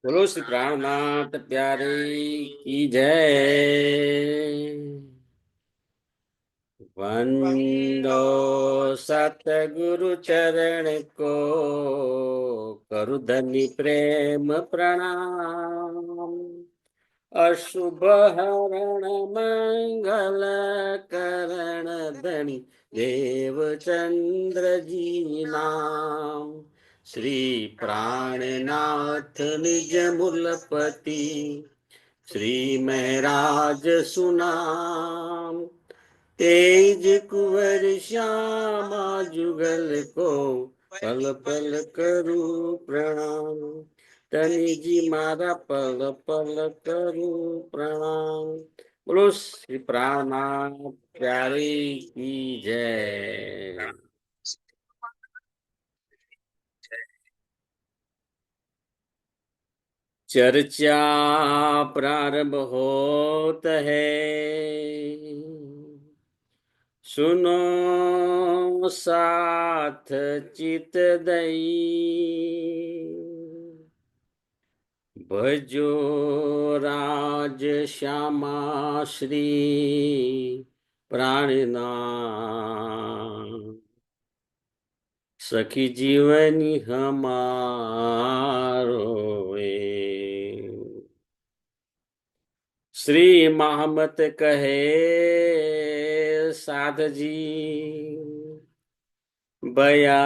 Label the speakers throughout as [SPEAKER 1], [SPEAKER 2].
[SPEAKER 1] बोलो श्री प्राणनाथ प्यारे की जय। वंदो सतगुरु चरण को, करु धनि प्रेम प्रणाम। अशुभ हरण मंगल करण धनि देव चंद्र जी नाम। श्री प्राणनाथ निज मूलपति, श्री महराज सुनाम। तेज कुंवर श्यामा जुगल को, पल पल करूं प्रणाम। तनि जी मारा पल पल करूं प्रणाम। बोलो श्री प्राणनाथ प्यारे की जय। चर्चा प्रारंभ होत है, सुनो साथ चित दई। भजो राज श्यामा श्री प्राणनाथ। सखी जीवनी हमारो श्री महामत कहे साध जी। बया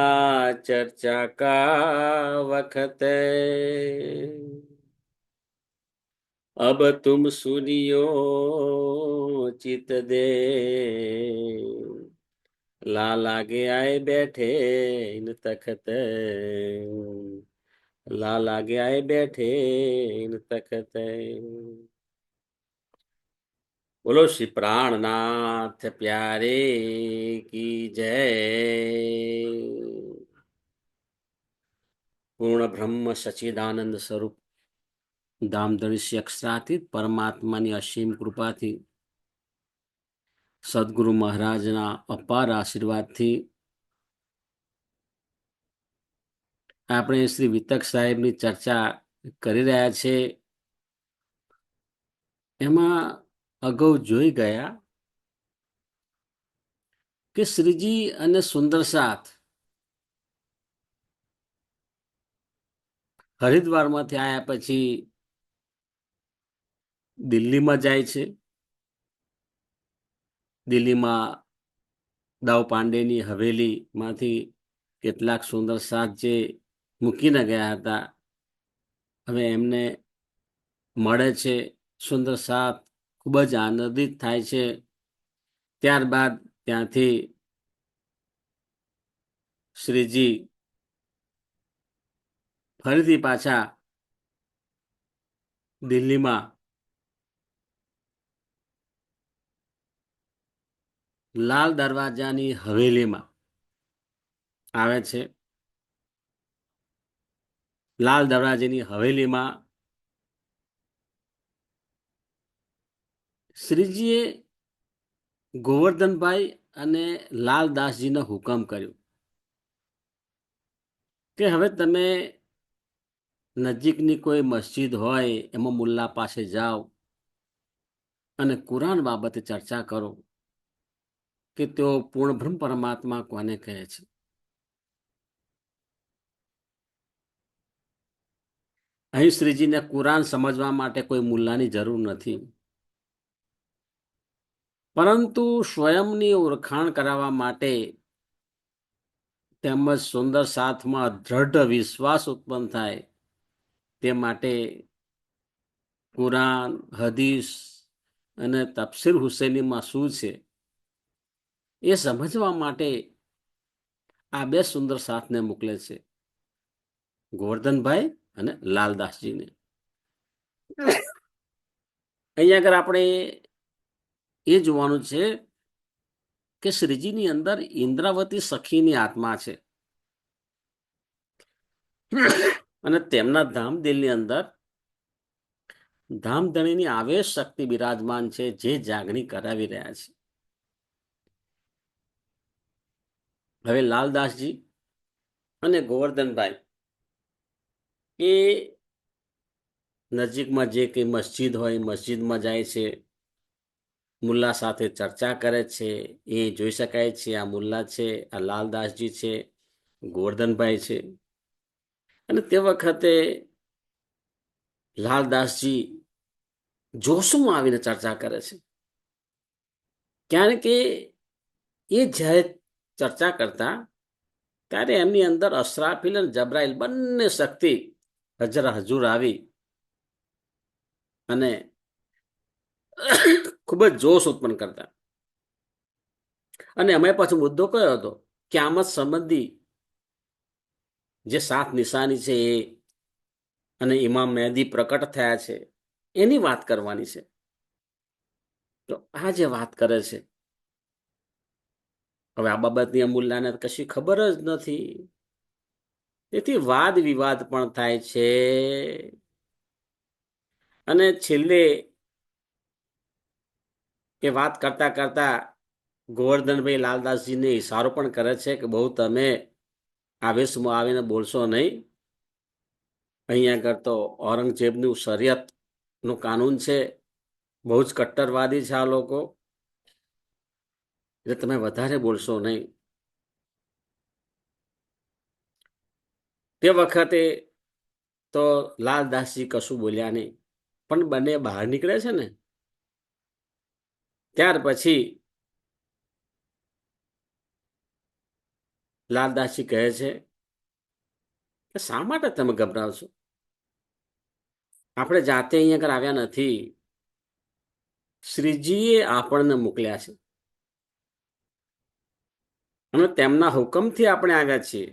[SPEAKER 1] चर्चा का वखत, अब तुम सुनियो चित दे। ला लागे आए बैठे इन तखत, ला लागे आए बैठे इन तखत। बोलो श्री प्राणनाथ प्यारे की जय। પૂર્ણ બ્રહ્મ સચ્ચિદાનંદ સ્વરૂપ ધામધણી અક્ષરાતીત પરમાત્માની અસીમ કૃપાથી, સદગુરુ મહારાજના અપાર આશીર્વાદથી આપણે શ્રી વિતક સાહેબની ચર્ચા કરી રહ્યા છે. એમાં અગાઉ જોઈ ગયા કે શ્રીજી અને સુંદર સાથ હરિદ્વારમાંથી આવ્યા પછી દિલ્હીમાં જાય છે. દિલ્હીમાં દાવ પાંડેની હવેલીમાંથી કેટલાક સુંદર સાથ જે મૂકીને ગયા હતા, હવે એમને મળે છે. સુંદર સાથ ખૂબ જ આનંદિત થાય છે. ત્યારબાદ ત્યાંથી શ્રીજી ફરીથી પાછા દિલ્હીમાં લાલ દરવાજાની હવેલીમાં આવે છે. લાલ દરવાજાની હવેલીમાં શ્રીજીએ ગોવર્ધનભાઈ અને લાલદાસજીને હુકમ કર્યો કે હવે તમે નજીકની કોઈ મસ્જિદ હોય એમાં મુલ્લા પાસે જાઓ અને કુરાન બાબતે ચર્ચા કરો કે તેઓ પૂર્ણ બ્રહ્મ પરમાત્મા કોને કહે છે. અહીં શ્રીજીને કુરાન સમજવા માટે કોઈ મુલ્લાની જરૂર નથી, પરંતુ સ્વયંની ઓળખાણ કરાવવા માટે તેમજ સુંદર સાથમાં દ્રઢ વિશ્વાસ ઉત્પન્ન થાય તે માટે કુરાન, હદીસ અને તફસીર હુસૈનીમાં શું છે એ સમજવા માટે આ બે સુંદર સાથને મોકલે છે, ગોવર્ધનભાઈ અને લાલદાસજીને. અહીંયા આગળ આપણે એ જોવાનું છે કે શ્રીજીની અંદર ઇન્દ્રાવતી સખીની આત્મા છે અને તેમના ધામ દિલની અંદર ધામધણીની આવેશ શક્તિ બિરાજમાન છે, જે જાગણી કરાવી રહ્યા છે. હવે લાલદાસજી અને ગોવર્ધનભાઈ એ નજીકમાં જે કંઈ મસ્જિદ હોય મસ્જિદમાં જાય છે, મુલ્લા સાથે ચર્ચા કરે છે. એ જોઈ શકાય છે આ મુલ્લા છે, આ લાલદાસજી છે, ગોવર્ધનભાઈ છે. અને તે વખતે લાલદાસજી જોશમાં આવીને ચર્ચા કરે છે, કારણ કે એ જ્યારે ચર્ચા કરતા ત્યારે એમની અંદર અસરાફીલ અને જબ્રાઈલ બંને શક્તિ હજુર આવી અને ખૂબ જ જોશ ઉત્પન્ન કરતા. અને એમાં પાછો મુદ્દો કયો હતો? ક્યામત સંબંધી જે 7 નિશાની છે એ અને ઇમામ મહેદી પ્રકટ થયા છે એની વાત કરવાની છે. તો આ જે વાત કરે છે, હવે આ બાબતની અમૂલ્યાને કશી ખબર જ નથી. તેથી વાદ વિવાદ પણ થાય છે. અને છેલ્લે એ વાત કરતા કરતા ગોવર્ધનભાઈ લાલદાસજીને ઇશારો પણ કરે છે કે બહુ તમે આવેશમાં આવીને બોલશો નહીં. અહીંયા આગળ તો ઔરંગઝેબનું શરિયતનું કાનૂન છે, બહુ જ કટ્ટરવાદી છે આ લોકો, એટલે તમે વધારે બોલશો નહીં. તે વખતે તો લાલદાસજી કશું બોલ્યા નહીં, પણ બંને બહાર નીકળે છે ને ત્યાર પછી લાલદાસજી કહે છે કે શા માટે તમે ગભરાવ છો? આપણે જાતે અહીંયા આગળ આવ્યા નથી, શ્રીજીએ આપણને મોકલ્યા છે અને તેમના હુકમથી આપણે આવ્યા છીએ.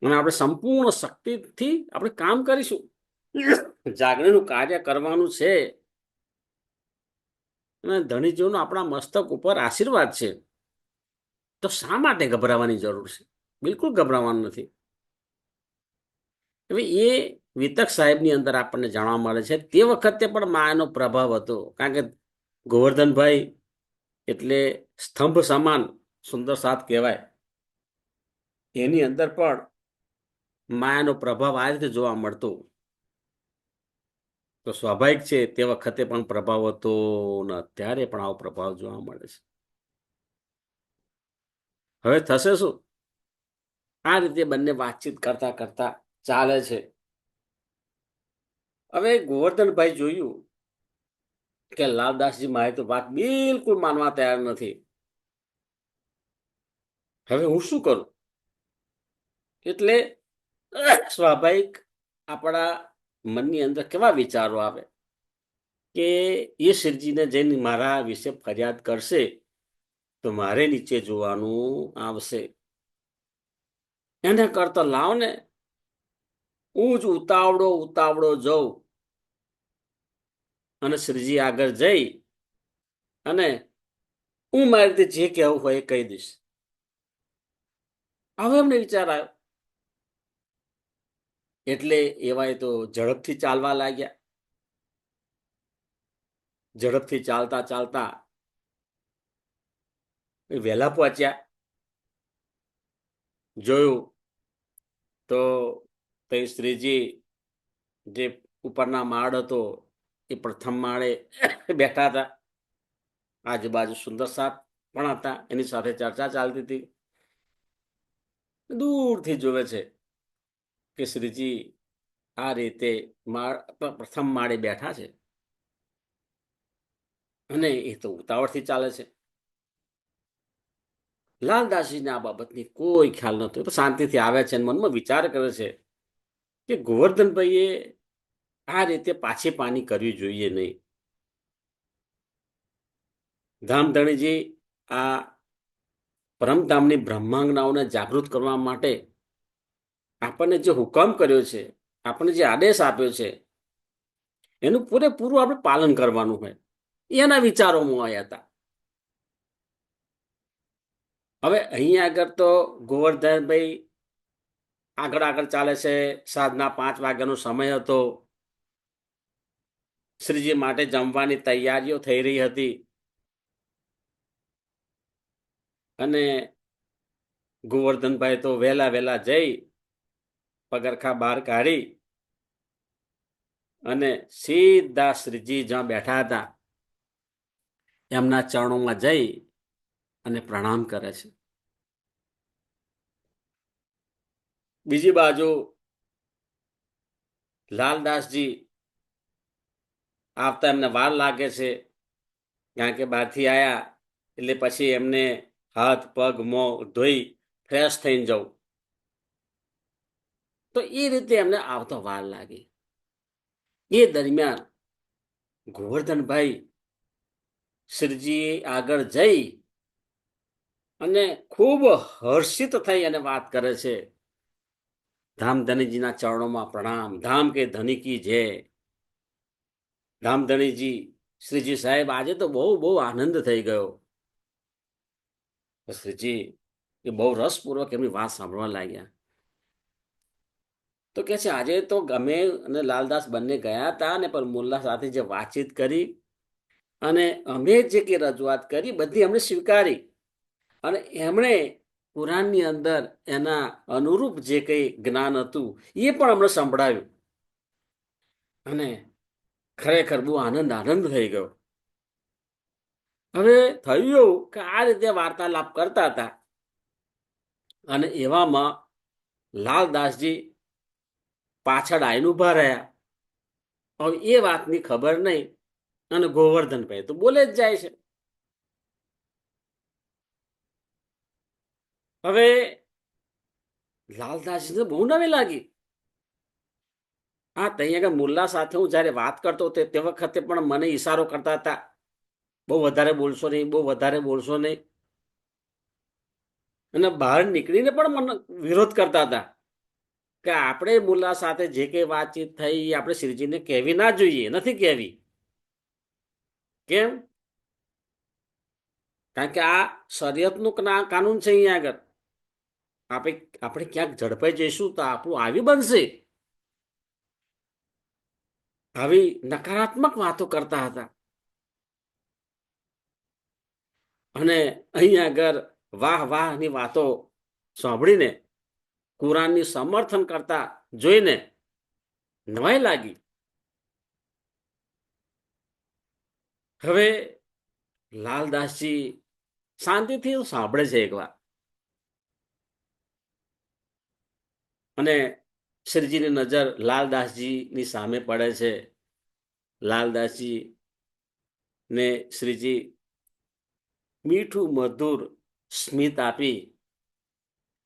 [SPEAKER 1] અને આપણે સંપૂર્ણ શક્તિથી આપણે કામ કરીશું. જાગરણનું કાર્ય કરવાનું છે અને ધણીજીઓનો આપણા મસ્તક ઉપર આશીર્વાદ છે. તો શા માટે ગભરાવાની જરૂર છે? બિલકુલ ગભરાવાનું નથી. હવે એ વિતક સાહેબની અંદર આપણને જાણવા મળે છે તે વખતે પણ માયાનો પ્રભાવ હતો, કારણ કે ગોવર્ધનભાઈ એટલે સ્તંભ સમાન સુંદર સાથ કહેવાય. એની અંદર પણ માયાનો પ્રભાવ આ રીતે જોવા મળતો. તો સ્વાભાવિક છે તે વખતે પણ પ્રભાવ હતો ને અત્યારે પણ આવો પ્રભાવ જોવા મળે છે. હવે થશે શું? આ રીતે બંને વાતચીત કરતા કરતા ચાલે છે. હવે ગોવર્ધનભાઈ જોયું કે લાલદાસજી મારી તો વાત બિલકુલ માનવા તૈયાર નથી. હવે હું શું કરું? એટલે સ્વાભાવિક આપણા મનની અંદર કેવા વિચારો આવે કે એ શ્રીજીને જઈને મારા વિશે ફરિયાદ કરશે તો મારે નીચે જોવાનું આવશે. એને કરતા લાવ ને હું જ ઉતાવળો જઉં અને શ્રીજી આગળ જઈ અને હું મારી રીતે જે કહેવું હોય એ કહી દઈશ. હવે અમને વિચાર આવ્યો એટલે એવાય તો ઝડપથી ચાલવા લાગ્યા. ઝડપથી ચાલતા ચાલતા વહેલા પહોંચ્યા. જોયું તો તે શ્રીજી જે ઉપરના માળ હતો એ પ્રથમ માળે બેઠા હતા. આજુબાજુ સુંદર સાથ પણ હતા, એની સાથે ચર્ચા ચાલતી હતી. દૂરથી જોવે છે કે શ્રીજી આ રીતે પ્રથમ માળે બેઠા છે અને એ તો ઉતાવળથી ચાલે છે. લાલદાસજીને આ બાબતની કોઈ ખ્યાલ નહોતો. તો શાંતિથી આવે છે અને મનમાં વિચાર કરે છે કે ગોવર્ધનભાઈએ આ રીતે પાછી પાની કરવી જોઈએ નહીં. ધામધણીજી આ પરમધામની બ્રહ્માંગનાઓને જાગૃત કરવા માટે આપણને જે હુકમ કર્યો છે, આપણને જે આદેશ આપ્યો છે એનું પૂરેપૂરું આપણે પાલન કરવાનું હોય, એના વિચારોમાં આવ્યા હતા. હવે અહીંયા આગળ તો ગોવર્ધનભાઈ આગળ ચાલે છે. સાંજના 5 વાગ્યાનો સમય હતો. શ્રીજી માટે જમવાની તૈયારીઓ થઈ રહી હતી અને ગોવર્ધનભાઈ તો વહેલા જઈ પગરખા બહાર કાઢી અને સીધા શ્રીજી જ્યાં બેઠા હતા એમના ચરણોમાં જઈ અને પ્રણામ કરે છે. બીજી બાજુ લાલદાસજી આવતા એમને વાર લાગે છે, કારણ કે બહારથી આવ્યા એટલે પછી એમને હાથ પગ મોં ધોઈ ફ્રેશ થઈને જવું, તો એ રીતે એમને આવતો વાર લાગી. એ દરમિયાન ગોવર્ધનભાઈ શ્રીજી આગળ જઈ અને ખૂબ હર્ષિત થઈ અને વાત કરે છે, ધામધણીજીના ચરણોમાં પ્રણામ, ધામ કે ધની કી જય. ધામધણીજી શ્રીજી સાહેબ આજે તો બહુ બહુ આનંદ થઈ ગયો. શ્રીજી એ બહુ રસપૂર્વક એમની વાત સાંભળવા લાગ્યા. તો કે છે આજે તો ગમે અને લાલદાસ બંને ગયા હતા ને પણ મુલ્લા સાથે જે વાતચીત કરી અને અમે જે કે રજૂઆત કરી બધી અમને સ્વીકારી, અને એમણે કુરાનની અંદર એના અનુરૂપ જે કંઈ જ્ઞાન હતું એ પણ અમને સંભળાવ્યું, અને ખરેખર બહુ આનંદ થઈ ગયો. હવે થયું એવું કે આ રીતે વાર્તાલાપ કરતા હતા અને એવામાં લાલદાસજી પાછળ આવીને ઉભા રહ્યા. હવે એ વાતની ખબર નહીં અને ગોવર્ધનભાઈ તો બોલે જ જાય છે. હવે લાલદાસજીને બહુ નવી લાગી. હા, ત્યાં આગળ મુલ્લા સાથે હું જયારે વાત કરતો તે વખતે પણ મને ઈશારો કરતા હતા, બહુ વધારે બોલશો નહીં, બહુ વધારે બોલશો નહીં, અને બહાર નીકળીને પણ મને વિરોધ કરતા હતા કે આપણે મુલ્લા સાથે જે કંઈ વાતચીત થઈ આપણે શ્રીજીને કહેવી ના જોઈએ, નથી કહેવી. કેમ? કારણ કે આ શરીયતનું કાનૂન છે. અહીંયા આગળ આપણે ક્યાંક ઝડપાઈ જઈશું તો આપણું આવી બનશે. આવી નકારાત્મક વાતો કરતા હતા. અને અહીં આગળ વાહ વાહની વાતો સાંભળીને કુરાનની સમર્થન કરતા જોઈને નવાઈ લાગી. હવે લાલદાસજી શાંતિથી સાંભળે છે એક વાર, અને શ્રીજીની નજર લાલદાસજીની સામે પડે છે. લાલદાસજી ને શ્રીજી મીઠું મધુર સ્મિત આપી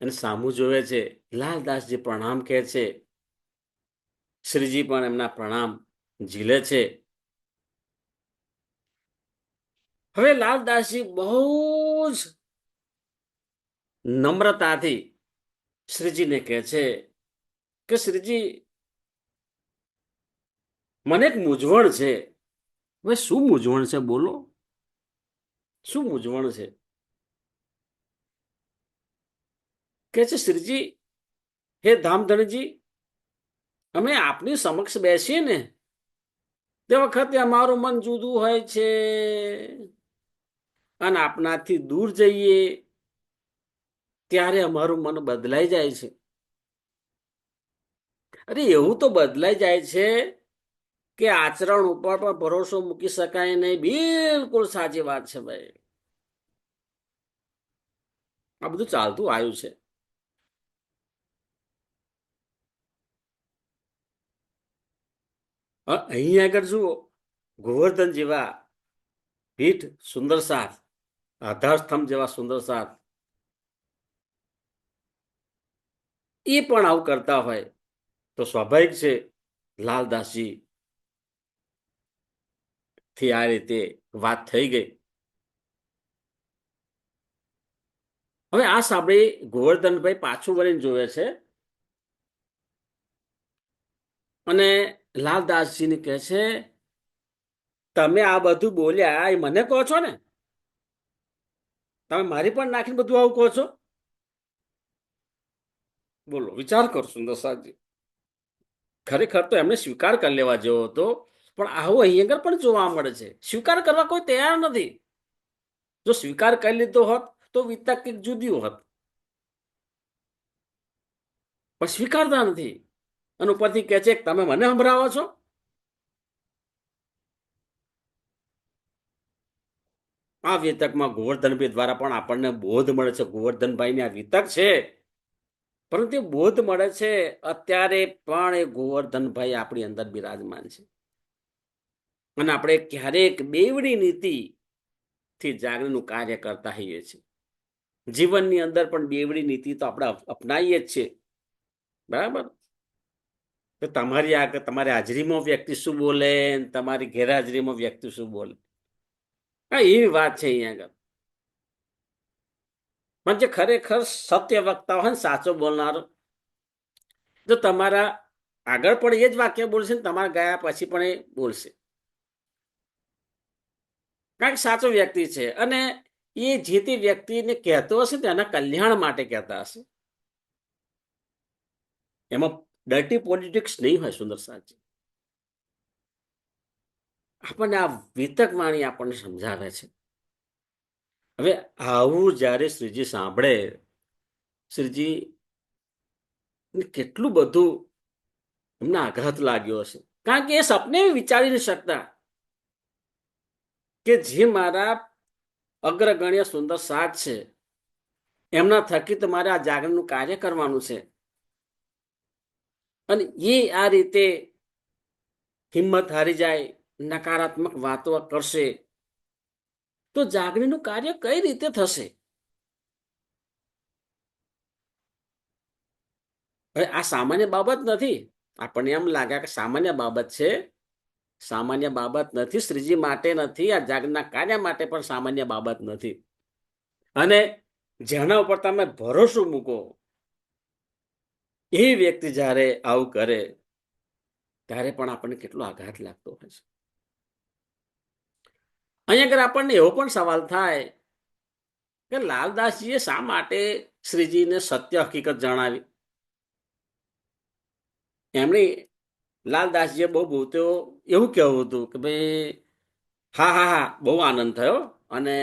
[SPEAKER 1] અને સામું જોવે છે. લાલદાસજી પ્રણામ કહે છે, શ્રીજી પણ એમના પ્રણામ ઝીલે છે. હવે લાલદાસજી બહુ જ નમ્રતાથી શ્રીજીને કહે છે કે શ્રીજી, મને એક મૂંઝવણ છે. હવે શું મૂંઝવણ છે? બોલો, શું મૂંઝવણ છે? કે છે શ્રીજી, હે ધામધણીજી, અમે આપની સમક્ષ બેસીએ ને તે વખતે અમારું મન જુદું હોય છે, અને આપનાથી દૂર જઈએ ત્યારે અમારું મન બદલાઈ જાય છે. અરે એવું તો બદલાઈ જાય છે કે આચરણ ઉપર પણ ભરોસો મૂકી શકાય નહીં. બિલકુલ સાચી વાત છે ભાઈ. આ બધું ચાલતું આવ્યું છે. અહીં આગળ જુઓ, ગોવર્ધન જેવા પીઠ સુંદર સાથ, આધાર સ્તંભ જેવા સુંદર સાથ, એ પણ આવું કરતા હોય તો સ્વાભાવિક છે લાલદાસજી થી આ રીતે વાત થઈ ગઈ. હવે આ સાંભળી ગોવર્ધનભાઈ પાછું વળીને જોવે છે અને લાલદાસજીને કહે છે, તમે આ બધું બોલ્યા એ મને કહો છો ને? તમે મારી પણ નાખીને બધું આવું કહો છો? બોલો, વિચાર કરો સુંદરસાજી. ખરેખર તો એમને સ્વીકાર કરી લેવા જેવો હતો, પણ આવું અહીં આગળ પણ જોવા મળે છે. સ્વીકાર કરવા કોઈ તૈયાર નથી. જો સ્વીકાર કરી લીધો હોત તો વિતક કંઈક જુદી હોત, પણ સ્વીકારતા નથી. અને ઉપરથી કહે છે તમે મને સંભળાવો છો. આ વિતકમાં ગોવર્ધનભાઈ દ્વારા પણ આપણને બોધ મળે છે. ગોવર્ધનભાઈની આ વિતક છે, પરંતુ બોધ મળે છે અત્યારે પણ એ ગોવર્ધનભાઈ આપણી અંદર બિરાજમાન છે. અને આપણે ક્યારેક બેવડી નીતિથી જાગરણનું કાર્ય કરતા હોઈએ છીએ. જીવનની અંદર પણ બેવડી નીતિ તો આપણે અપનાવીએ જ છીએ, બરાબર. તો તમારી હાજરીમાં વ્યક્તિ શું બોલે, તમારી ગેરહાજરીમાં વ્યક્તિ શું બોલે, હા, એવી વાત છે અહીંયા આગળ. પણ જે ખરેખર સત્ય વક્તા હોય ને, સાચો બોલનારો, તો તમારા આગળ પણ એ જ વાક્ય બોલશે ને તમારા ગયા પછી પણ એ બોલશે, કારણ કે સાચો વ્યક્તિ છે. અને એ જે તે વ્યક્તિને કહેતો હશે તેના કલ્યાણ માટે કહેતા હશે. એમાં ડર્ટી પોલિટિક્સ નહીં હોય. સુંદર સાચી આપણને આ વિતક વાણી આપણને સમજાવે છે. હવે આવું જ્યારે શ્રીજી સાંભળે, શ્રીજી કેટલું બધું એમને આઘાત લાગ્યો હશે, કારણ કે એ સપને વિચારી નહીં શકતા કે જે મારા અગ્રગણ્ય સુંદર સાથ છે, એમના થકી તો મારે આ જાગરણનું કાર્ય કરવાનું છે. અને એ આ રીતે હિંમત હારી જાય, નકારાત્મક વાતો કરશે, તો જાગરણનું કાર્ય કઈ રીતે થશે? હવે આ સામાન્ય બાબત નથી. આપણને એમ લાગે કે સામાન્ય બાબત છે. સામાન્ય બાબત નથી. શ્રીજી માટે નથી, આ જાગના કાર્ય માટે પણ સામાન્ય બાબત નથી. અને જેના ઉપર તમે ભરોસો મૂકો એ વ્યક્તિ જ્યારે આવું કરે ત્યારે પણ આપણને કેટલો આઘાત લાગતો હોય છે. અહીંયા આગળ આપણને એવો પણ સવાલ થાય કે લાલદાસજીએ શા માટે શ્રીજીને સત્ય હકીકત જણાવી? એમણે લાલદાસજીએ બહુ તો એવું કહેવું હતું કે ભાઈ હા હા હા બહુ આનંદ થયો, અને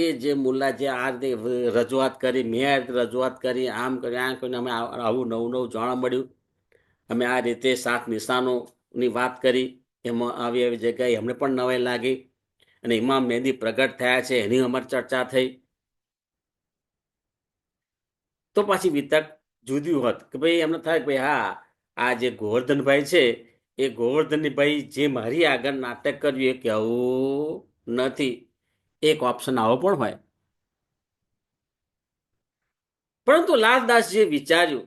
[SPEAKER 1] એ જે મુલ્લા જે આ રીતે રજૂઆત કરી, મેં રજૂઆત કરી, આમ કર્યું આમ કર્યું, અમે આવું નવું નવું જાણવા મળ્યું, અમે આ રીતે 7 નિશાનોની વાત કરી, એમાં આવી આવી જગ્યાએ એમને પણ નવાઈ લાગી, અને ઇમામ મહેંદી પ્રગટ થયા છે એની અમારી ચર્ચા થઈ. તો પાછી વિતક જુદી હોત કે ભાઈ એમને થાય કે ભાઈ હા, આ જે ગોવર્ધનભાઈ છે એ ગોવર્ધનભાઈ જે મારી આગળ નાટક કર્યું એ કહેવું નથી. એક ઓપ્શન આવો પણ હોય. પરંતુ લાલદાસજીએ વિચાર્યું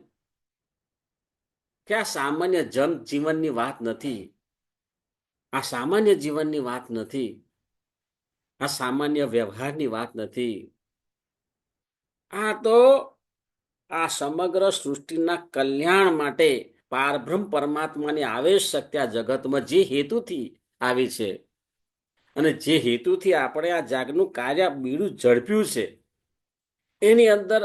[SPEAKER 1] કે આ સામાન્ય જનજીવનની વાત નથી, આ સામાન્ય જીવનની વાત નથી, આ સામાન્ય વ્યવહારની વાત નથી. આ તો આ સમગ્ર સૃષ્ટિના કલ્યાણ માટે પારબ્રહ્મ પરમાત્માની આવેશ શક્તિ આ જગતમાં જે હેતુથી આવી છે, અને જે હેતુથી આપણે આ જાગનું કાર્ય બીડું ઝડપ્યું છે, એની અંદર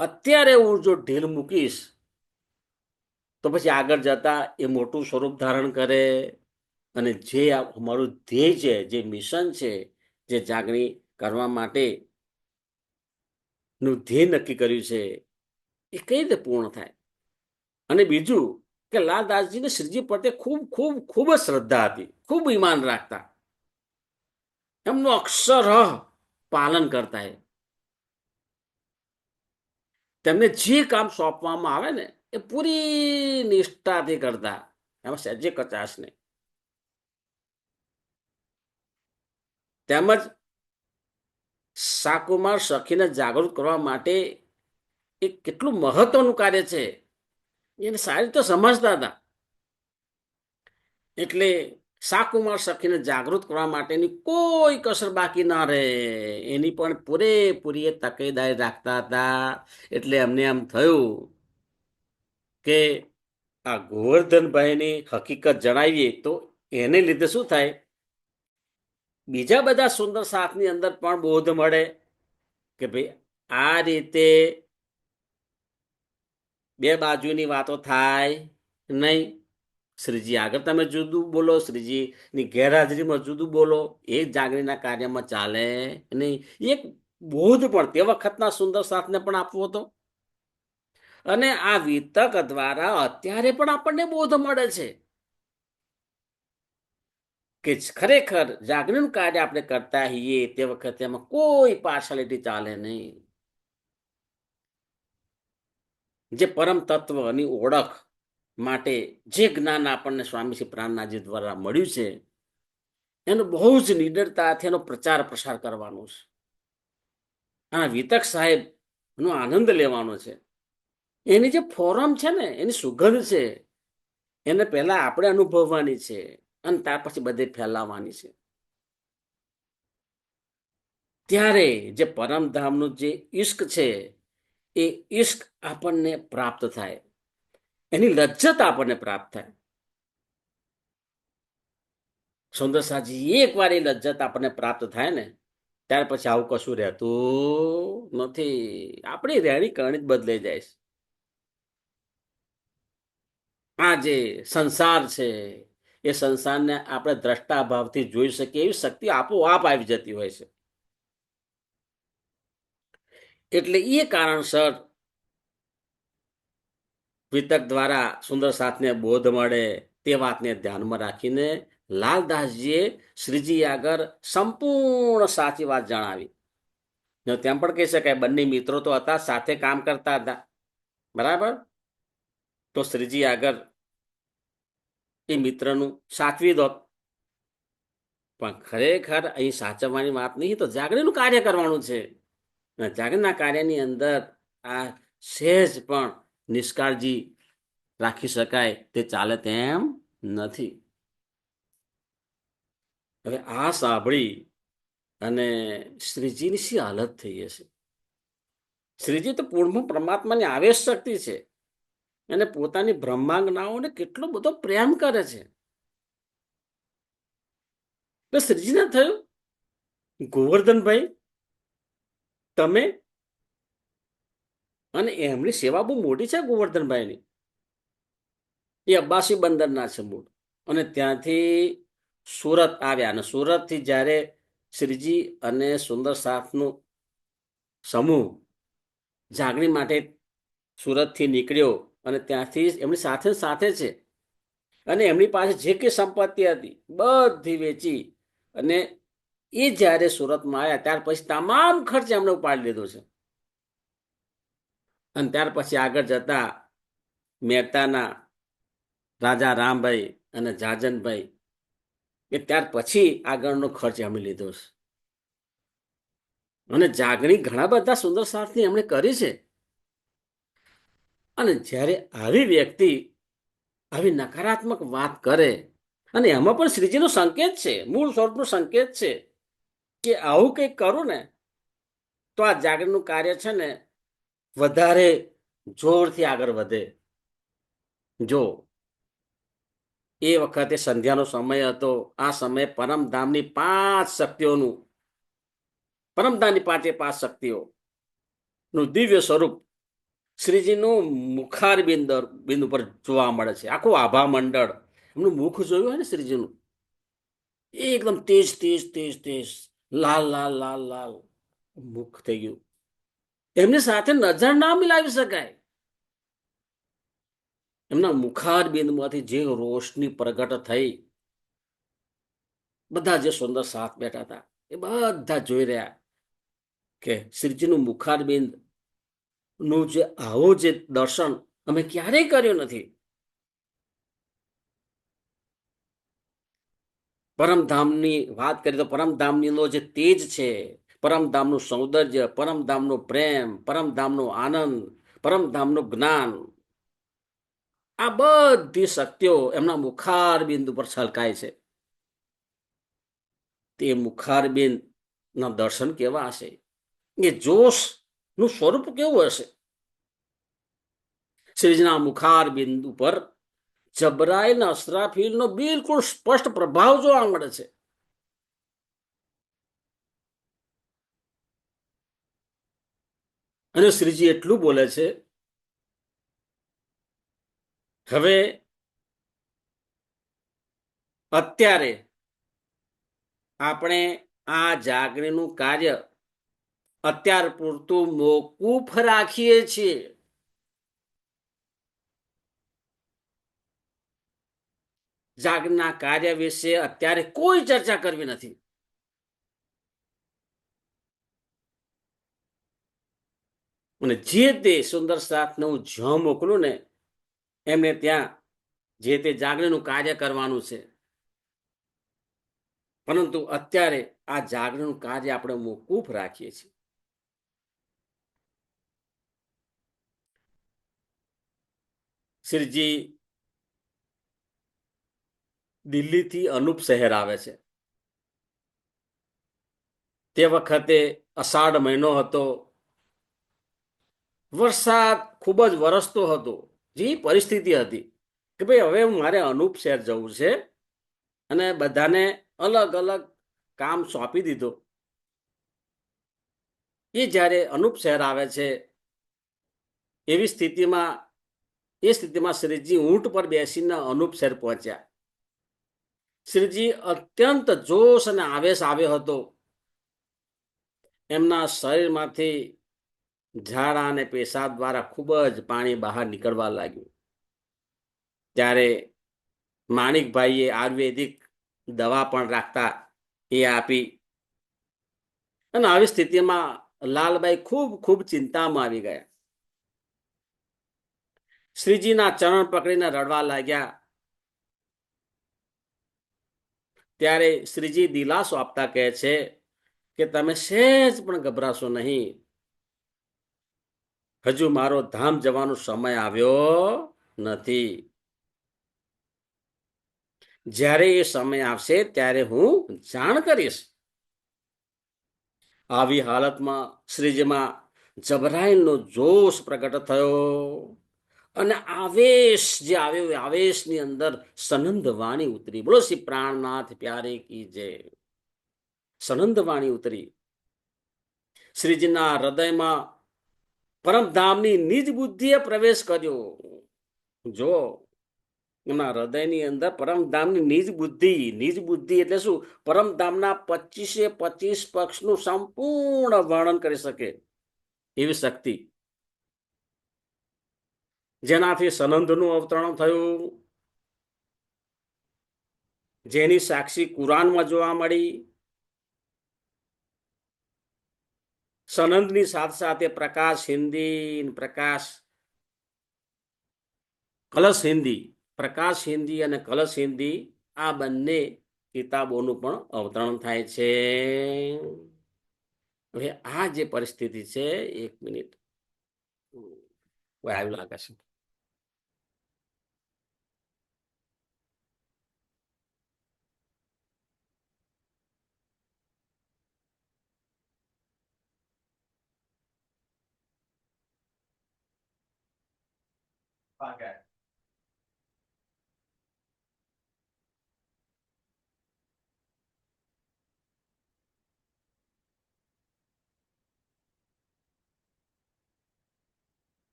[SPEAKER 1] અત્યારે હું જો ઢીલ મૂકીશ તો પછી આગળ જતા એ મોટું સ્વરૂપ ધારણ કરે, અને જે અમારું ધ્યેય છે, જે મિશન છે, જે જાગણી કરવા માટે નું ધ્યેય નક્કી કર્યું છે, એ કઈ રીતે પૂર્ણ થાય? અને બીજું કે લાલદાસજીને શ્રીજી પ્રત્યે ખૂબ ખૂબ ખૂબ જ શ્રદ્ધા હતી, ખૂબ ઈમાન રાખતા, એમનું અક્ષર પાલન કરતા. તેમને જે કામ સોંપવામાં આવે ને એ પૂરી નિષ્ઠાથી કરતા, એમાં સહેજે કચાશ નહીં. તેમજ સાકુમાર સખીને જાગૃત કરવા માટે એ કેટલું મહત્વનું કાર્ય છે એને સારી રીતે સમજતા હતા. એટલે સાકુમાર સખીને જાગૃત કરવા માટેની કોઈ કસર બાકી ના રહે એની પણ પૂરેપૂરી તકેદારી રાખતા હતા. એટલે અમને એમ થયું કે આ ગોવર્ધનભાઈની હકીકત જણાવીએ તો એને લીધે શું થાય, બીજા બધા સુંદર સાથની અંદર પણ બોધ મળે કે ભાઈ આ રીતે બે બાજુની વાતો થાય નહીં. શ્રીજી આગળ તમે જુદું બોલો, શ્રીજીની ગેરહાજરીમાં જુદું બોલો, એ જાગણીના કાર્યમાં ચાલે નહીં. એક બોધ પણ તે વખતના સુંદર સાથને પણ આપવો હતો. અને આ વિતક દ્વારા અત્યારે પણ આપણને બોધ મળે છે કે ખરેખર જાગરણનું કાર્ય આપણે કરતા હોઈએ તે વખતે એમાં કોઈ પાર્શિયાલિટી ચાલે નહીં. જે પરમ તત્વની ઓળખ માટે જે જ્ઞાન આપણને સ્વામી શ્રી પ્રાણનાથજી દ્વારા મળ્યું છે એનો બહુ જ નિડરતાથી એનો પ્રચાર પ્રસાર કરવાનો છે. આ વિતક સાહેબ નો આનંદ લેવાનો છે. એની જે ફોરમ છે ને એની સુગંધ છે એને પહેલા આપણે અનુભવવાની છે અને ત્યાર પછી બધે ફેલાવવાની છે. ત્યારે જે પરમધામનું જે ઈશ્ક છે એ ઈશ્ક આપણને પ્રાપ્ત થાય, એની લજ્જત આપણને પ્રાપ્ત થાય. સુંદર સાજી એક વાર એ લજ્જત આપણને પ્રાપ્ત થાય ને ત્યાર પછી આવું કશું રહેતું નથી. આપણી રહેણી કરણી જ બદલાઈ જાય છે. આ જે સંસાર છે એ સંસારને આપણે દ્રષ્ટા ભાવથી જોઈ શકીએ એવી શક્તિ આપોઆપ આવી જતી હોય છે. એટલે એ કારણસર વિતક દ્વારા સુંદર સાથને બોધ મળે તે વાતને ધ્યાનમાં રાખીને લાલદાસજીએ શ્રીજી આગળ સંપૂર્ણ સાચી વાત જણાવી. તેમ પણ કહી શકાય બંને મિત્રો તો હતા, સાથે કામ કરતા હતા, બરાબર. તો શ્રીજી આગળ એ મિત્રનું સાચવી દો, પણ ખરેખર અહીં સાચવવાની વાત નહીં, તો જાગરણનું કાર્ય કરવાનું છે. જાગરણના કાર્યની અંદર આ સહેજ પણ નિષ્કાળજી રાખી શકાય તે ચાલે તેમ નથી. હવે આ સાંભળી અને શ્રીજીની શી હાલત થઈ હશે. શ્રીજી તો પૂર્ણ પરમાત્માની આવેશ શક્તિ છે અને પોતાની બ્રહ્માંગનાઓને કેટલો બધો પ્રેમ કરે છે. તો શ્રીજીને થયું, ગોવર્ધનભાઈ તમે, અને એમની સેવા બહુ મોટી છે ગોવર્ધનભાઈની. એ અબ્બાસી બંદરના છે મૂળ, અને ત્યાંથી સુરત આવ્યા, અને સુરતથી જ્યારે શ્રીજી અને સુંદર સાથનો સમૂહ જાગણી માટે સુરતથી નીકળ્યો અને ત્યાંથી એમની સાથે સાથે છે અને એમની પાસે જે કંઈ સંપત્તિ હતી બધી વેચી અને એ જ્યારે સુરતમાં આવ્યા ત્યાર પછી તમામ ખર્ચ એમણે ઉપાડી લીધો છે. અને ત્યાર પછી આગળ જતા મહેતાના રાજા રામભાઈ અને જાજનભાઈ એ ત્યાર પછી આગળનો ખર્ચ એમણે લીધો છે. અને જાગણી ઘણા બધા સુંદર સાથની એમણે કરી છે. અને જ્યારે આવી વ્યક્તિ આવી નકારાત્મક વાત કરે, અને એમાં પણ શ્રીજીનો સંકેત છે, મૂળ સ્વરૂપનો સંકેત છે કે આવું કંઈક કરું ને તો આ જાગરણનું કાર્ય છે ને વધારે જોરથી આગળ વધે. જો એ વખતે સંધ્યાનો સમય હતો. આ સમયે પરમધામની 5 શક્તિઓનું, પરમધામની 5 શક્તિઓ નું દિવ્ય સ્વરૂપ શ્રીજીનું મુખાર બિંદ ઉપર જોવા મળે છે. આખું આભા મંડળ, એમનું મુખ જોયું હોય ને શ્રીજીનું, એકદમ તેજ તેજ તેજ તેજ, લાલ લાલ લાલ લાલ મુખ થઈ ગયું. એમની સાથે નજર ના મિલાવી શકાય. એમના મુખાર બિંદમાંથી જે રોશની પ્રગટ થઈ, બધા જે સુંદર સાથ બેઠા હતા એ બધા જોઈ રહ્યા કે શ્રીજીનું મુખાર બિંદ નું જે આવો જે દર્શન અમે ક્યારેય કર્યું નથી. પરમધામની વાત કરીએ તો પરમધામનો જે તેજ છે, પરમધામનું સૌંદર્ય, પરમધામનો પ્રેમ, પરમધામનો આનંદ, પરમધામનું જ્ઞાન, આ બધી શક્તિઓ એમના મુખાર બિંદુ પર છલકાય છે. તે મુખાર બિંદ ના દર્શન કેવા હશે, એ જોશ નું સ્વરૂપ કેવું હશે. શ્રીજીના મુખાર બિંદુ પર જબરાઈલ અસરાફીલનો બિલકુલ સ્પષ્ટ પ્રભાવ જોવા મળે છે. અને શ્રીજી એટલું બોલે છે, હવે અત્યારે આપણે આ જાગરણનું કાર્ય અત્યાર પૂરતું મોકૂફ રાખીએ છીએ. જાગના કાર્ય વિશે અત્યારે કોઈ ચર્ચા કરવી નથી. અને જે તે સુંદર સાથને હું જ્યાં મોકલું ને એમને ત્યાં જે તે જાગરણનું કાર્ય કરવાનું છે. પરંતુ અત્યારે આ જાગરણનું કાર્ય આપણે મોકૂફ રાખીએ છીએ. શ્રીજી દિલ્હીથી અનુપ શહેર આવે છે. તે વખતે અષાઢ મહિનો હતો. વરસાદ ખૂબ જ વરસતો હતો. જે પરિસ્થિતિ હતી કે ભાઈ હવે મારે અનુપ શહેર જવું છે અને બધાને અલગ અલગ કામ સોંપી દીધો. એ જ્યારે અનુપ શહેર આવે છે એવી સ્થિતિમાં શ્રીજી ઊંટ પર બેસીને અનુપ શહેર પહોંચ્યા. શ્રીજી અત્યંત જોશ અને આવેશ આવ્યો હતો. એમના શરીરમાંથી ઝાડા અને પેશાબ દ્વારા ખૂબ જ પાણી બહાર નીકળવા લાગ્યું. ત્યારે માણિકભાઈએ આયુર્વેદિક દવા પણ રાખતા એ આપી. અને આવી સ્થિતિમાં લાલબાઈ ખૂબ ખૂબ ચિંતામાં આવી ગયા. શ્રીજીના ચરણ પકડીને રડવા લાગ્યા. ત્યારે શ્રીજી દિલાસો આપતા કહે છે કે તમે સહેજ પણ ગભરાશો નહીં. હજુ મારો ધામ જવાનો સમય આવ્યો નથી. જ્યારે એ સમય આવશે ત્યારે હું જાણ કરીશ. આવી હાલતમાં શ્રીજીમાં જબરાઈલનો જોશ પ્રગટ થયો અને આવેશ જે આવ્યો આવેશની અંદર સનંદ વાણી ઉતરી. બોલો શ્રી પ્રાણનાથ પ્યારે કી જય. સનંદ વાણી ઉતરી. શ્રીજીના હૃદયમાં પરમધામની નિજ બુદ્ધિએ પ્રવેશ કર્યો. જો એમના હૃદયની અંદર પરમધામની નિજ બુદ્ધિ એટલે શું? પરમધામના 25 પક્ષનું સંપૂર્ણ વર્ણન કરી શકે એવી શક્તિ, જેનાથી સનંદનું અવતરણ થયું, જેની સાક્ષી કુરાનમાં જોવા મળી. સનંદની સાથે સાથે પ્રકાશ હિન્દી, કલશ હિન્દી, પ્રકાશ હિન્દી અને કલશ હિન્દી આ બંને કિતાબોનું પણ અવતરણ થાય છે. હવે આ જે પરિસ્થિતિ છે, એક મિનિટ આવ્યું લાગે છે.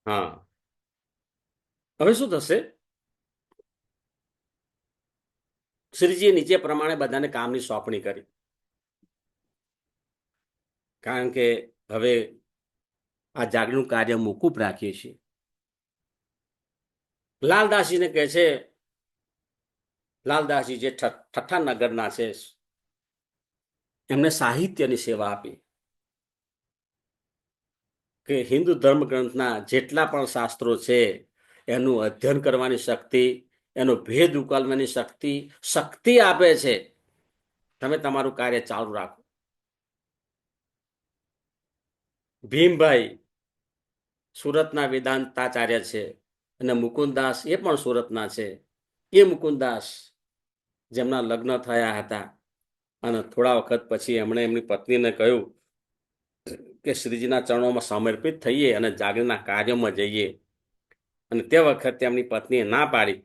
[SPEAKER 1] હા, હવે શું થશે? શ્રીજીએ નીચે પ્રમાણે બધાને કામની સોંપણી કરી. કારણ કે હવે આ જાગનું કાર્ય મોકૂફ રાખીએ છીએ. લાલદાસજીને કહે છે, લાલદાસજી જે ઠઠ્ઠા નગરના છે, એમને સાહિત્યની સેવા આપી કે હિન્દુ ધર્મ ગ્રંથના જેટલા પણ શાસ્ત્રો છે એનું અધ્યયન કરવાની શક્તિ, એનો ભેદ ઉકેલવાની શક્તિ આપે છે. તમે તમારું કાર્ય ચાલુ રાખો. ભીમભાઈ સુરતના વેદાંતાચાર્ય છે અને મુકુંદાસ એ પણ સુરતના છે. એ મુકુંદાસ જેમના લગ્ન થયા હતા અને થોડા વખત પછી એમણે એમની પત્નીને કહ્યું કે શ્રીજીના ચરણોમાં સમર્પિત થઈએ અને જાગરના કાર્યમાં જઈએ. અને તે વખતે એમની પત્નીએ ના પાડી.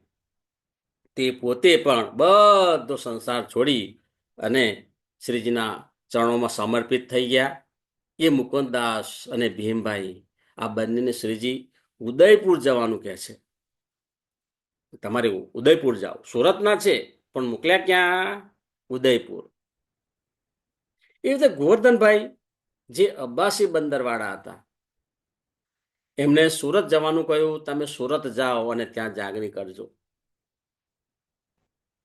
[SPEAKER 1] તે પોતે પણ બધો સંસાર છોડી અને શ્રીજીના ચરણોમાં સમર્પિત થઈ ગયા. એ મુકુંદાસ અને ભીમભાઈ આ બંનેને શ્રીજી ઉદયપુર જવાનું કહે છે. તમારે ઉદયપુર જાઓ. સુરતના છે પણ મોકલ્યા ક્યાં? ઉદયપુર. એ રીતે ગોવર્ધનભાઈ જે અબ્બાસી બંદરવાળા હતા, એમને સુરત જવાનું કહ્યું, તમે સુરત જાઓ અને ત્યાં જાગણી કરજો.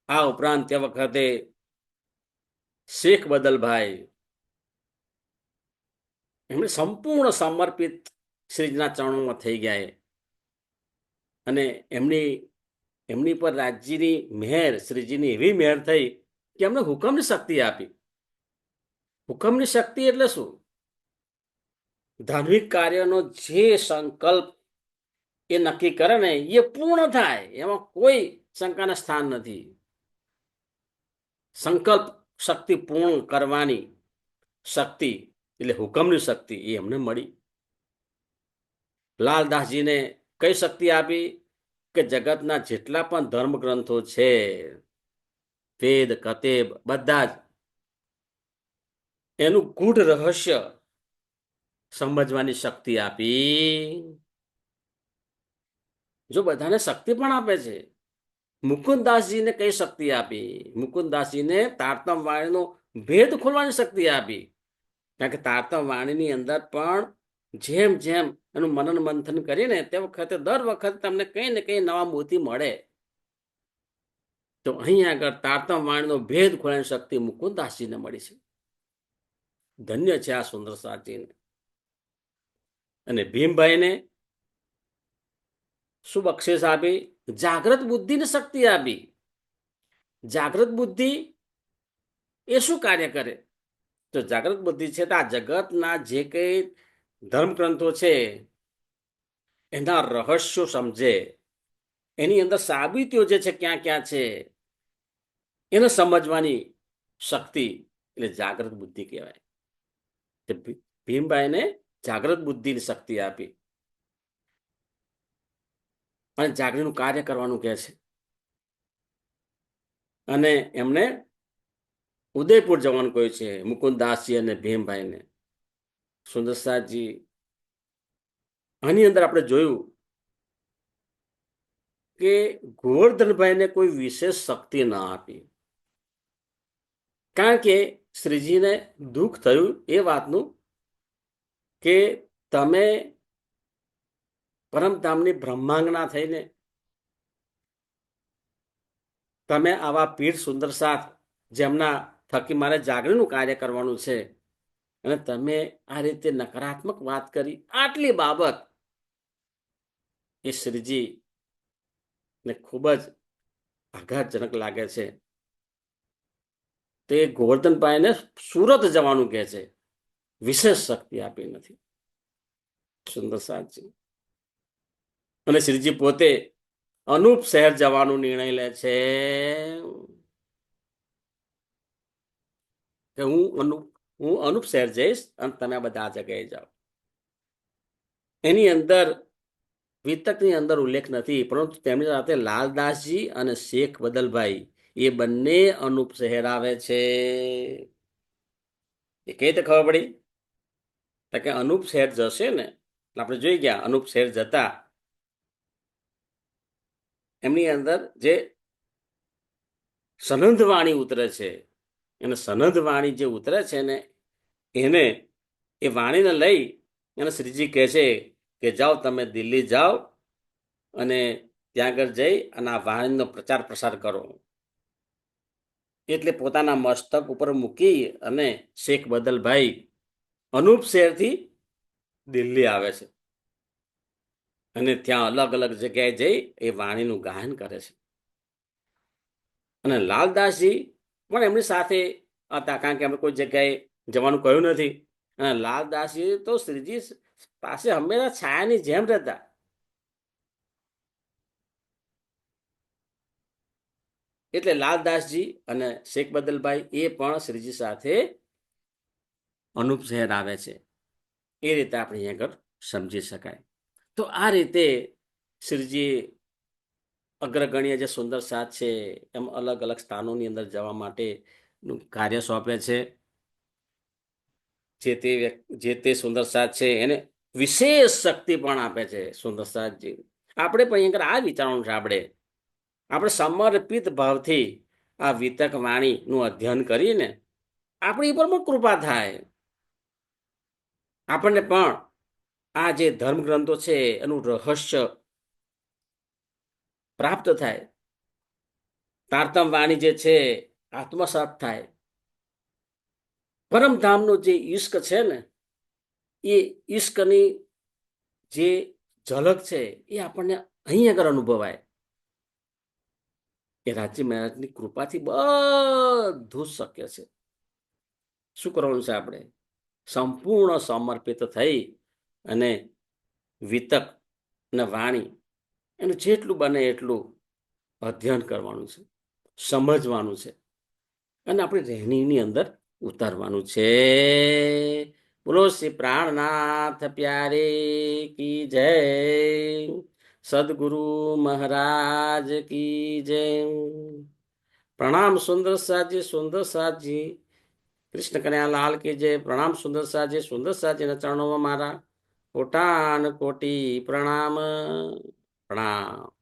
[SPEAKER 1] આ ઉપરાંત તે વખતે શેખ બદલભાઈ, એમણે સંપૂર્ણ સમર્પિત શ્રીજીના ચરણોમાં થઈ ગયા. અને એમની પર રાજ્યની મહેર, શ્રીજીની એવી મહેર થઈ કે એમને હુકમની શક્તિ આપી. હુકમની શક્તિ એટલે શું? ધાર્મિક કાર્યનો જે સંકલ્પ એ નક્કી કરે ને એ પૂર્ણ થાય, એમાં કોઈ શંકાના સ્થાન નથી. સંકલ્પ શક્તિ પૂર્ણ કરવાની શક્તિ એટલે હુકમની શક્તિ એ એમને મળી. લાલદાસજીને કઈ શક્તિ આપી કે જગતના જેટલા પણ ધર્મ ગ્રંથો છે, વેદ કતેબ, બધા જ એનું ગૂઢ રહસ્ય સમજવાની શક્તિ આપી. જો બધાને શક્તિ પણ આપે છે, મુકુંદાસજીને કઈ શક્તિ આપી? મુકુંદાસજીને તારતમ વાણીનો ભેદ ખોલવાની શક્તિ આપી. કારણ કે તારતમ વાણીની અંદર પણ જેમ જેમ એનું મનન મંથન કરીને તે વખતે દર વખતે તમને કઈ ને કઈ નવા મોતી મળે. તો અહીં આગળ તારતમ વાણીનો ભેદ ખોલવાની શક્તિ મુકુંદાસજીને મળી છે. ધન્ય છે આ સુંદરસાજીને. અને ભીમભાઈને શું બક્ષિસ આપી? જાગ્રત બુદ્ધિને શક્તિ આપી. જાગ્રત બુદ્ધિ એ શું કાર્ય કરે? તો જાગ્રત બુદ્ધિ છે તો આ જગતના જે કઈ ધર્મગ્રંથો છે એના રહસ્યો સમજે, એની અંદર સાબિતીઓ જે છે ક્યાં ક્યાં છે એને સમજવાની શક્તિ એટલે જાગ્રત બુદ્ધિ કહેવાય. ભીમભાઈને જાગ્રત બુદ્ધિની શક્તિ આપી અને જાગૃતિનું કાર્ય કરવાનું કહે છે. અને એમને ઉદયપુર જવાનું કહ્યું છે મુકુંદાસજી અને ભીમભાઈને. સુંદરસાજી આની અંદર આપણે જોયું કે ગોવર્ધનભાઈને કોઈ વિશેષ શક્તિ ના આપી, કારણ કે શ્રીજીને દુઃખ થયું એ વાતનું કે તમે પરમધામની બ્રહ્માંગના થઈને તમે આવા પીર સુંદર સાથ જેમના થકી મારે જાગરણનું કાર્ય કરવાનું છે અને તમે આ રીતે નકારાત્મક વાત કરી. આટલી બાબત એ શ્રીજી ને ખૂબ જ આઘાતજનક લાગે છે. તે ગોવર્ધનભાઈને સુરત જવાનું કહે છે, વિશેષ શક્તિ આપી નથી. સુંદર સાચી. અને શ્રીજી પોતે અનુપ શહેર જવાનો નિર્ણય લે છે કે હું અનુપ શહેર જઈશ અને તમે બધા આ જગ્યાએ જાઓ. એની અંદર વિતકની અંદર ઉલ્લેખ નથી, પરંતુ તેમની સાથે લાલદાસજી અને શેખ બદલભાઈ એ બંને અનુપ શહેર આવે છે. એ કઈ રીતે ખબર પડી? કે અનુપ શહેર જશે ને આપણે જોઈ ગયા. અનુપ શહેર જતા એમની અંદર જે સનંદ વાણી ઉતરે છે, અને સનંદ વાણી જે ઉતરે છે ને એને એ વાણીને લઈ અને શ્રીજી કહે છે કે જાઓ તમે દિલ્હી જાઓ અને ત્યાં આગળ જઈ અને આ વાણીનો પ્રચાર પ્રસાર કરો. એટલે પોતાના મસ્તક ઉપર મૂકી અને શેખ બદલભાઈ અનુપ શહેરથી દિલ્હી આવે છે અને ત્યાં અલગ અલગ જગ્યાએ જઈ એ વાણીનું ગાયન કરે છે. અને લાલદાસજી પણ એમની સાથે હતા, કારણ કે અમે કોઈ જગ્યાએ જવાનું કહ્યું નથી. અને લાલદાસજી તો શ્રીજી પાસે હંમેશા છાયાની જેમ રહેતા. એટલે લાલદાસજી અને શેખ બદલભાઈ એ પણ શ્રીજી સાથે અનુપ શહેર આવે છે. એ રીતે આપણે અહીં આગળ સમજી શકાય. તો આ રીતે શ્રીજી અગ્રગણ્ય જે સુંદર સાથ છે એમ અલગ અલગ સ્થાનોની અંદર જવા માટેનું કાર્ય સોંપે છે. જે તે સુંદર સાથ છે એને વિશેષ શક્તિ પણ આપે છે સુંદર સાથજી. આપણે પણ અહીં આ વિચારવાનું છે, આપણે સમર્પિત ભાવથી આ વિતક વાણીનું અધ્યયન કરીને આપણી પર પણ કૃપા થાય. આપણને પણ આ જે ધર્મ ગ્રંથો છે એનું રહસ્ય પ્રાપ્ત થાય, તારતમ વાણી જે છે આત્મસાત થાય, પરમધામનો જે ઈશ્ક છે ને એ ઈશ્કની જે ઝલક છે એ આપણને અહીં આગળ અનુભવાય. એ રાજ્ય મહારાજની કૃપાથી બધું શક્ય છે. શું કરવાનું છે આપણે? સંપૂર્ણ સમર્પિત થઈ અને વિતક અને વાણી એનું જેટલું બને એટલું અધ્યયન કરવાનું છે, સમજવાનું છે અને આપણી રહેણીની અંદર ઉતારવાનું છે. બોલો શ્રી પ્રાણનાથ પ્યારે કી જય, સદગુરુ મહારાજ કી જય. પ્રણામ સુંદર સાજી, સુંદર સાજી. કૃષ્ણ કનૈયા લાલ કી જય. પ્રણામ સુંદર સાજી, સુંદર સાજીના ચરણોમાં મારા કોટાન કોટી પ્રણામ. પ્રણામ.